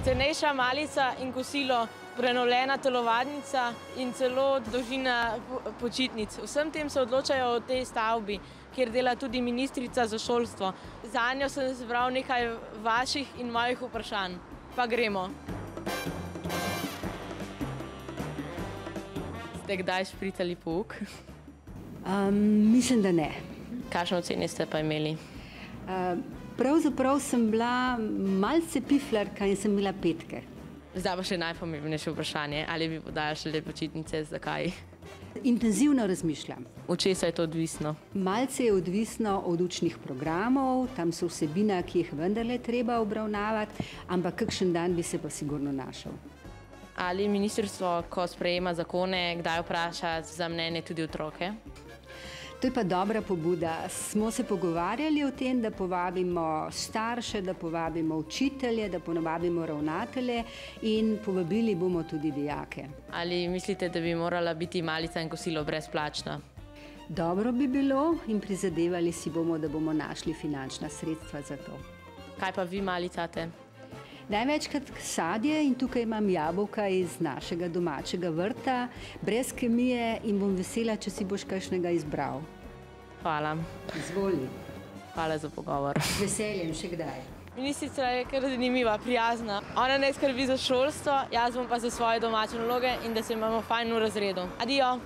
Cenejša malica in kosilo, prenovljena telovadnica in celo dolžina počitnic. Vsem tem se odločajo o tej stavbi, kjer dela tudi ministrica za šolstvo. Zanjo sem zbral nekaj vaših in mojih vprašanj. Pa gremo. Ste kdaj špricali pouk? Mislim, da ne. Kakšne ocene ste pa imeli? Pravzaprav sem bila malce piflarka in sem imela 5. Zdaj pa še najpomembnejše vprašanje. Ali bi podaljšali počitnice? Zakaj? Intenzivno razmišljam. Od česa je to odvisno? Malce je odvisno od učnih programov, tam so vsebina, ki jih vendarle treba obravnavati, ampak kakšen dan bi se pa sigurno našel. Ali ministrstvo, ko sprejema zakone, kdaj vpraša za mnenje tudi otroke? To je pa dobra pobuda. Smo se pogovarjali o tem, da povabimo starše, da povabimo učitelje, da povabimo ravnatelje in povabili bomo tudi dijake. Ali mislite, da bi morala biti malica in kosilo brezplačna? Dobro bi bilo in prizadevali si bomo, da bomo našli finančna sredstva za to. Kaj pa vi malicate? Največkrat sadje in tukaj imam jabolka iz našega domačega vrta, brez kemije in bom vesela, če si boš kakšnega izbral. Hvala. Izvoli. Hvala za pogovor. Z veseljem, še kdaj. Ministrica je kar zanimiva, prijazna. Ona ne skrbi za šolstvo, jaz bom pa za svoje domače naloge in da se imamo fajn v razredu. Adijo!